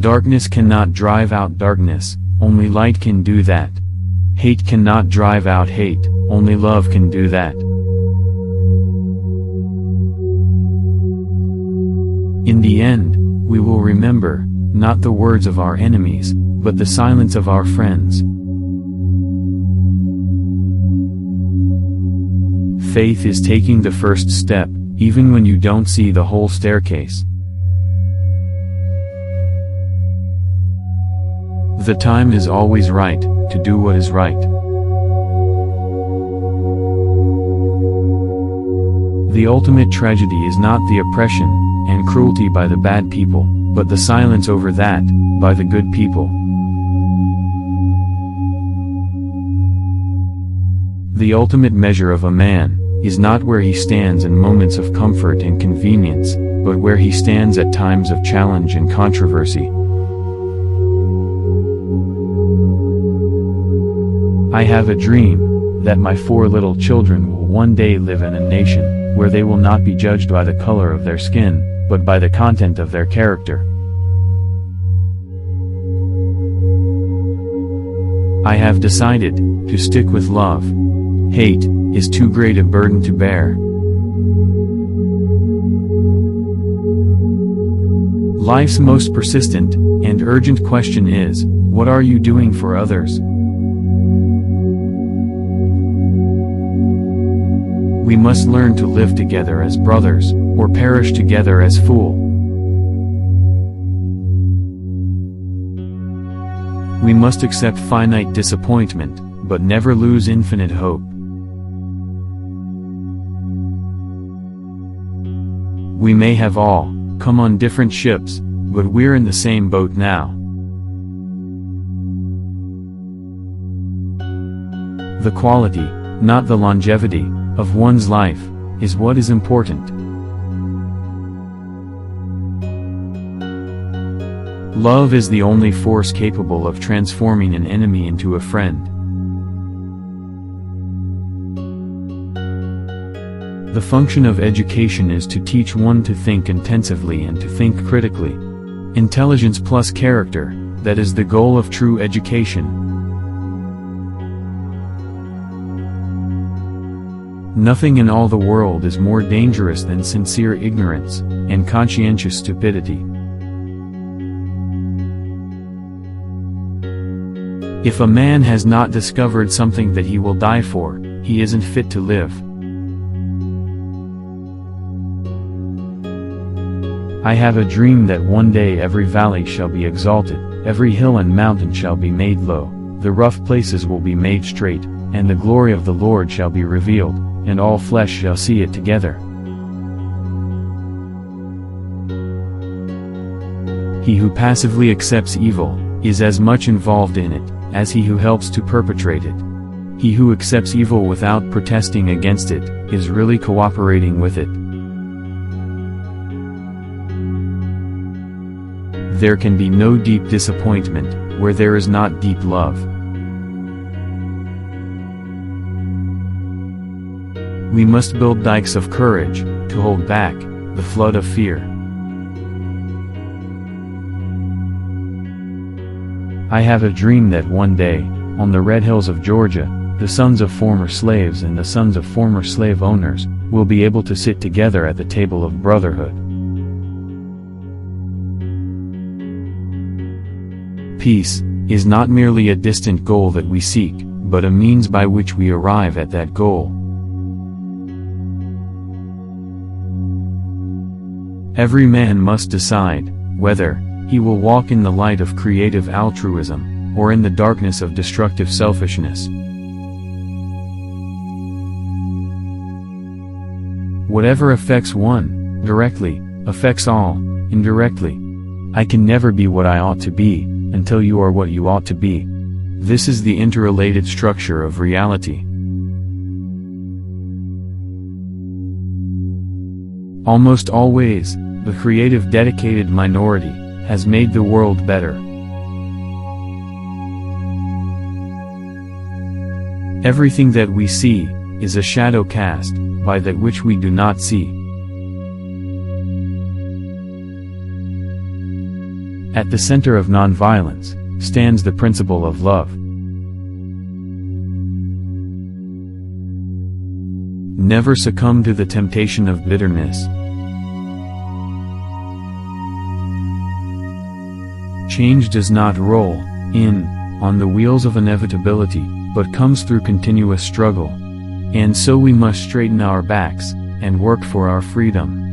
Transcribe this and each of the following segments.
Darkness cannot drive out darkness, only light can do that. Hate cannot drive out hate, only love can do that. In the end, we will remember, not the words of our enemies, but the silence of our friends. Faith is taking the first step, even when you don't see the whole staircase. The time is always right, to do what is right. The ultimate tragedy is not the oppression and cruelty by the bad people, but the silence over that, by the good people. The ultimate measure of a man is not where he stands in moments of comfort and convenience, but where he stands at times of challenge and controversy. I have a dream that my 4 little children will one day live in a nation where they will not be judged by the color of their skin, but by the content of their character. I have decided to stick with love. Hate is too great a burden to bear. Life's most persistent and urgent question is, what are you doing for others? We must learn to live together as brothers, or perish together as fools. We must accept finite disappointment, but never lose infinite hope. We may have all come on different ships, but we're in the same boat now. The quality, not the longevity, of one's life, is what is important. Love is the only force capable of transforming an enemy into a friend. The function of education is to teach one to think intensively and to think critically. Intelligence plus character, that is the goal of true education. Nothing in all the world is more dangerous than sincere ignorance and conscientious stupidity. If a man has not discovered something that he will die for, he isn't fit to live. I have a dream that one day every valley shall be exalted, every hill and mountain shall be made low, the rough places will be made straight, and the glory of the Lord shall be revealed, and all flesh shall see it together. He who passively accepts evil is as much involved in it as he who helps to perpetrate it. He who accepts evil without protesting against it is really cooperating with it. There can be no deep disappointment where there is not deep love. We must build dikes of courage to hold back the flood of fear. I have a dream that one day, on the red hills of Georgia, the sons of former slaves and the sons of former slave owners will be able to sit together at the table of brotherhood. Peace is not merely a distant goal that we seek, but a means by which we arrive at that goal. Every man must decide whether he will walk in the light of creative altruism, or in the darkness of destructive selfishness. Whatever affects one, directly, affects all, indirectly. I can never be what I ought to be, until you are what you ought to be. This is the interrelated structure of reality. Almost always, the creative dedicated minority has made the world better. Everything that we see is a shadow cast by that which we do not see. At the center of nonviolence stands the principle of love. Never succumb to the temptation of bitterness. Change does not roll in on the wheels of inevitability, but comes through continuous struggle. And so we must straighten our backs and work for our freedom.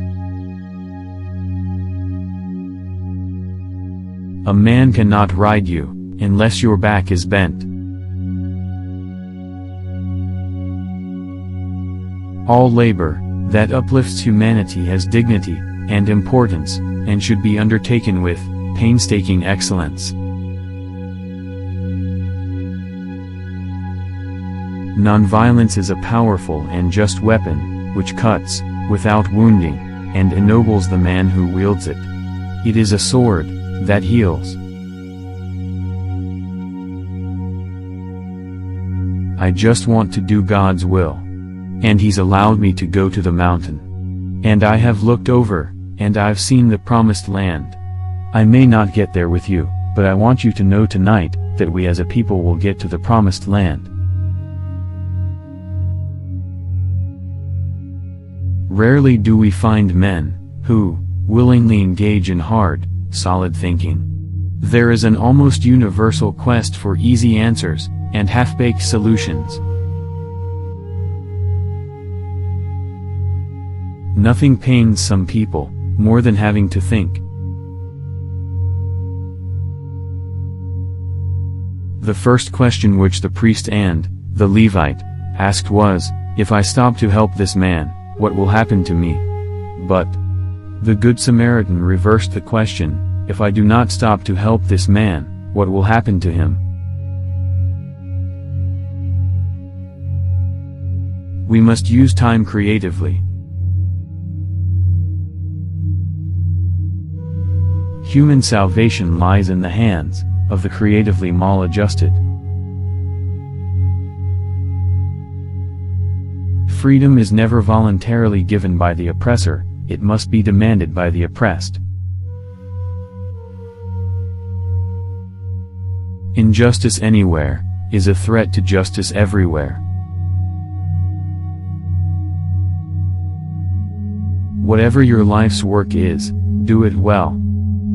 A man cannot ride you unless your back is bent. All labor that uplifts humanity has dignity and importance, and should be undertaken with painstaking excellence. Nonviolence is a powerful and just weapon, which cuts, without wounding, and ennobles the man who wields it. It is a sword that heals. I just want to do God's will. And He's allowed me to go to the mountain. And I have looked over, and I've seen the promised land. I may not get there with you, but I want you to know tonight that we as a people will get to the promised land. Rarely do we find men who willingly engage in hard, solid thinking. There is an almost universal quest for easy answers and half-baked solutions. Nothing pains some people more than having to think. The first question which the priest and the Levite asked was, "If I stop to help this man, what will happen to me?" But the Good Samaritan reversed the question, "If I do not stop to help this man, what will happen to him?" We must use time creatively. Human salvation lies in the hands of the creatively maladjusted. Freedom is never voluntarily given by the oppressor, it must be demanded by the oppressed. Injustice anywhere is a threat to justice everywhere. Whatever your life's work is, do it well.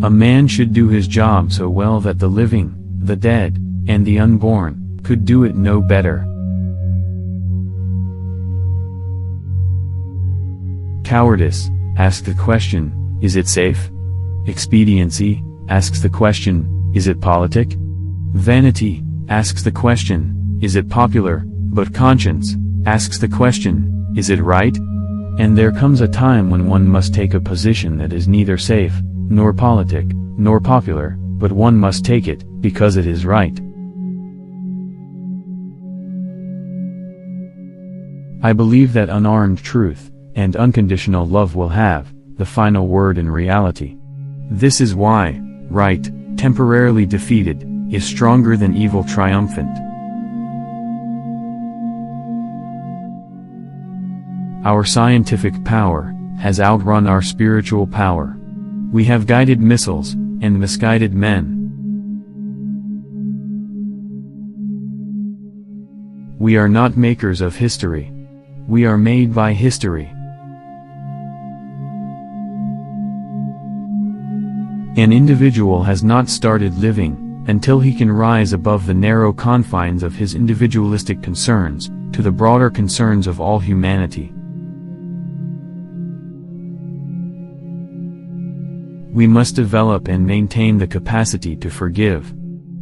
A man should do his job so well that the living, the dead, and the unborn could do it no better. Cowardice asks the question, is it safe? Expediency asks the question, is it politic? Vanity asks the question, is it popular? But conscience asks the question, is it right? And there comes a time when one must take a position that is neither safe, nor politic, nor popular, but one must take it, because it is right. I believe that unarmed truth and unconditional love will have the final word in reality. This is why right, temporarily defeated, is stronger than evil triumphant. Our scientific power has outrun our spiritual power. We have guided missiles and misguided men. We are not makers of history. We are made by history. An individual has not started living until he can rise above the narrow confines of his individualistic concerns to the broader concerns of all humanity. We must develop and maintain the capacity to forgive.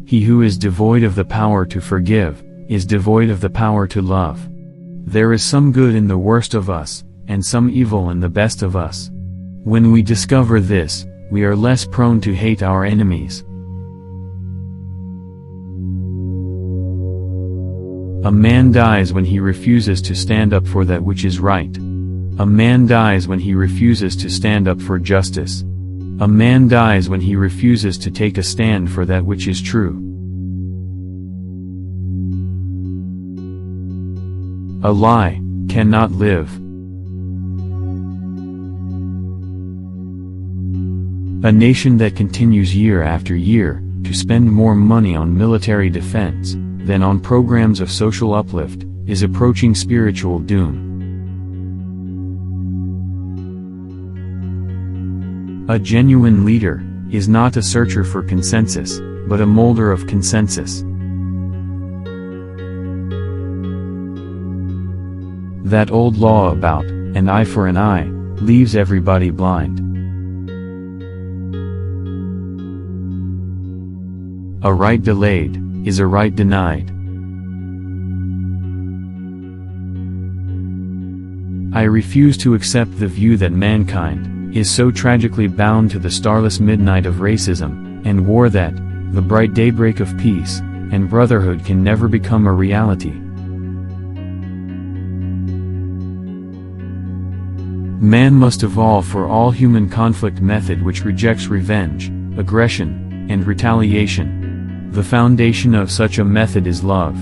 He who is devoid of the power to forgive is devoid of the power to love. There is some good in the worst of us, and some evil in the best of us. When we discover this, we are less prone to hate our enemies. A man dies when he refuses to stand up for that which is right. A man dies when he refuses to stand up for justice. A man dies when he refuses to take a stand for that which is true. A lie cannot live. A nation that continues year after year to spend more money on military defense than on programs of social uplift is approaching spiritual doom. A genuine leader is not a searcher for consensus, but a molder of consensus. That old law about an eye for an eye leaves everybody blind. A right delayed is a right denied. I refuse to accept the view that mankind is so tragically bound to the starless midnight of racism and war that the bright daybreak of peace and brotherhood can never become a reality. Man must evolve for all human conflict method which rejects revenge, aggression, and retaliation. The foundation of such a method is love.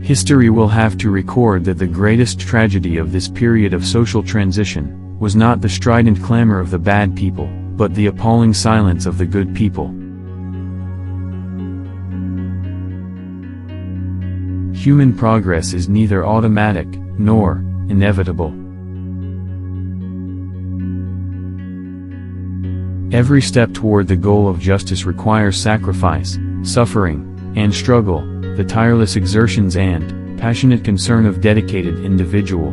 History will have to record that the greatest tragedy of this period of social transition was not the strident clamor of the bad people, but the appalling silence of the good people. Human progress is neither automatic nor inevitable. Every step toward the goal of justice requires sacrifice, suffering, and struggle, the tireless exertions and passionate concern of dedicated individual.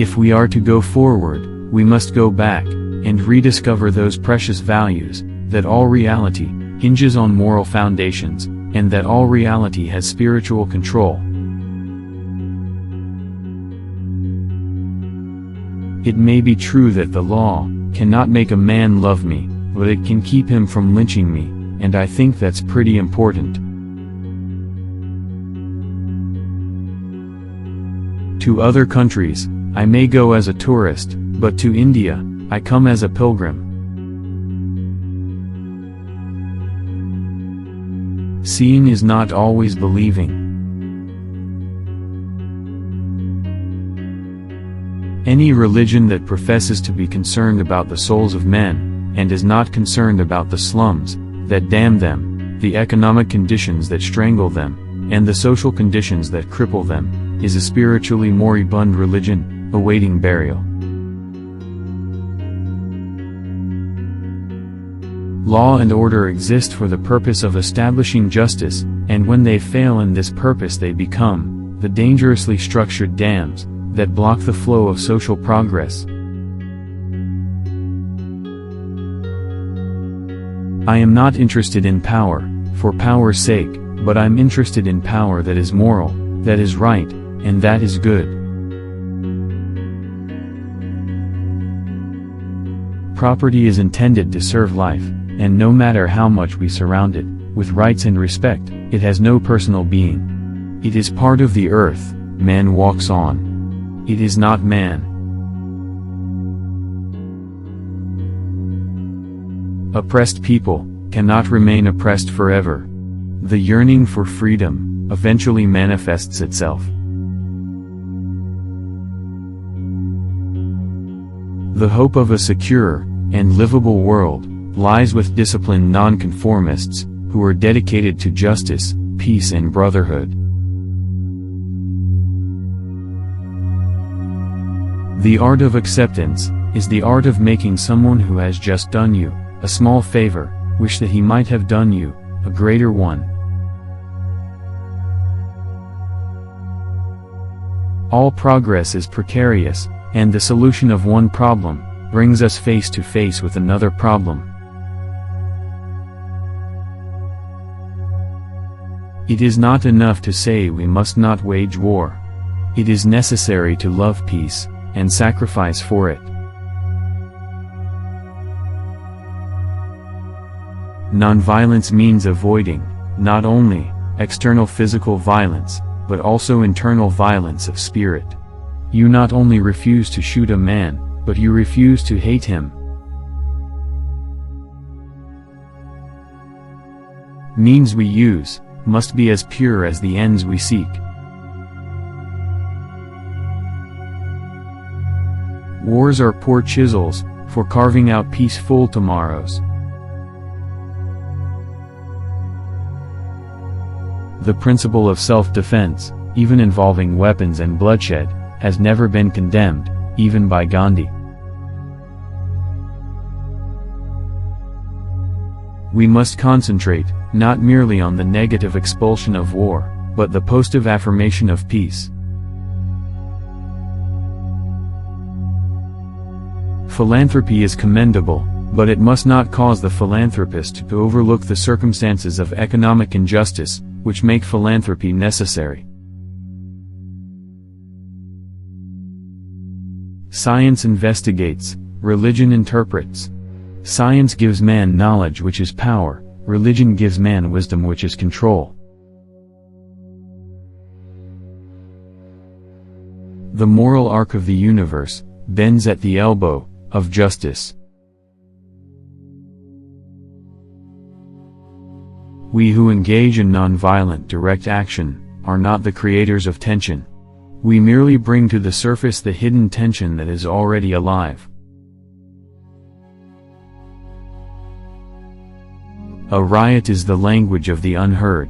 If we are to go forward, we must go back and rediscover those precious values, that all reality hinges on moral foundations, and that all reality has spiritual control. It may be true that the law cannot make a man love me, but it can keep him from lynching me, and I think that's pretty important. To other countries, I may go as a tourist, but to India, I come as a pilgrim. Seeing is not always believing. Any religion that professes to be concerned about the souls of men, and is not concerned about the slums that damn them, the economic conditions that strangle them, and the social conditions that cripple them, is a spiritually moribund religion, awaiting burial. Law and order exist for the purpose of establishing justice, and when they fail in this purpose they become the dangerously structured dams that block the flow of social progress. I am not interested in power, for power's sake, but I'm interested in power that is moral, that is right, and that is good. Property is intended to serve life, and no matter how much we surround it with rights and respect, it has no personal being. It is part of the earth man walks on. It is not man. Oppressed people cannot remain oppressed forever. The yearning for freedom eventually manifests itself. The hope of a secure and livable world lies with disciplined non-conformists who are dedicated to justice, peace and brotherhood. The art of acceptance is the art of making someone who has just done you a small favor wish that he might have done you a greater one. All progress is precarious, and the solution of one problem brings us face to face with another problem. It is not enough to say we must not wage war. It is necessary to love peace and sacrifice for it. Nonviolence means avoiding, not only external physical violence, but also internal violence of spirit. You not only refuse to shoot a man, but you refuse to hate him. Means we use must be as pure as the ends we seek. Wars are poor chisels for carving out peaceful tomorrows. The principle of self-defense, even involving weapons and bloodshed, has never been condemned, even by Gandhi. We must concentrate, not merely on the negative expulsion of war, but the positive affirmation of peace. Philanthropy is commendable, but it must not cause the philanthropist to overlook the circumstances of economic injustice, which make philanthropy necessary. Science investigates, religion interprets. Science gives man knowledge, which is power; religion gives man wisdom, which is control. The moral arc of the universe bends at the elbow of justice. We who engage in non-violent direct action are not the creators of tension. We merely bring to the surface the hidden tension that is already alive. A riot is the language of the unheard.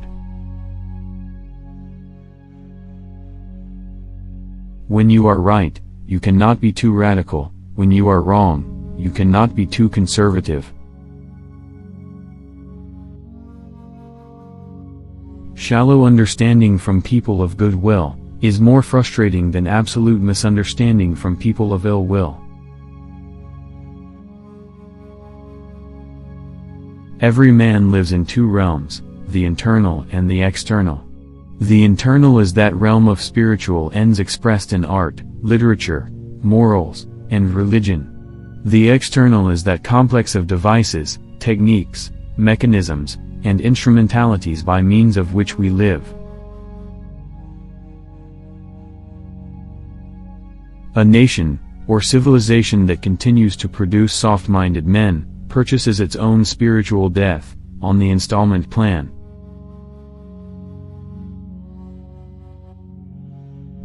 When you are right, you cannot be too radical; when you are wrong, you cannot be too conservative. Shallow understanding from people of goodwill is more frustrating than absolute misunderstanding from people of ill will. Every man lives in two realms, the internal and the external. The internal is that realm of spiritual ends expressed in art, literature, morals, and religion. The external is that complex of devices, techniques, mechanisms, and instrumentalities by means of which we live. A nation, or civilization that continues to produce soft-minded men, purchases its own spiritual death, on the installment plan.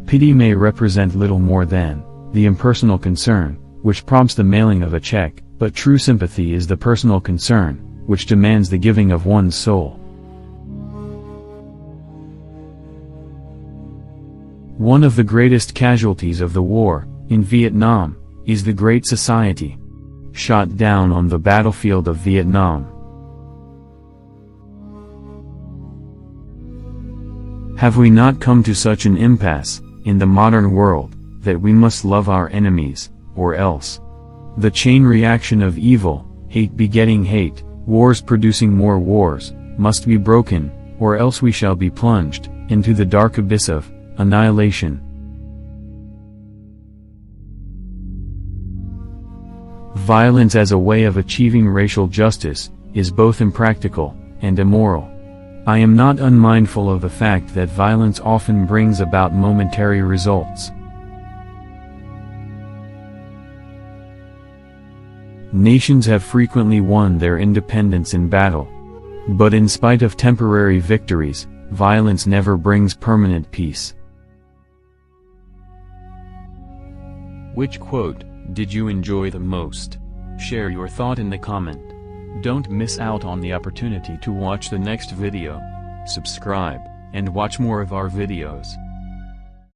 Pity may represent little more than the impersonal concern, which prompts the mailing of a check, but true sympathy is the personal concern, which demands the giving of one's soul. One of the greatest casualties of the war, in Vietnam, is the Great Society, shot down on the battlefield of Vietnam. Have we not come to such an impasse, in the modern world, that we must love our enemies, or else? The chain reaction of evil, hate begetting hate, wars producing more wars, must be broken, or else we shall be plunged into the dark abyss of annihilation. Violence as a way of achieving racial justice is both impractical and immoral. I am not unmindful of the fact that violence often brings about momentary results. Nations have frequently won their independence in battle. But in spite of temporary victories, violence never brings permanent peace. Which quote did you enjoy the most? Share your thought in the comment. Don't miss out on the opportunity to watch the next video. Subscribe, and watch more of our videos.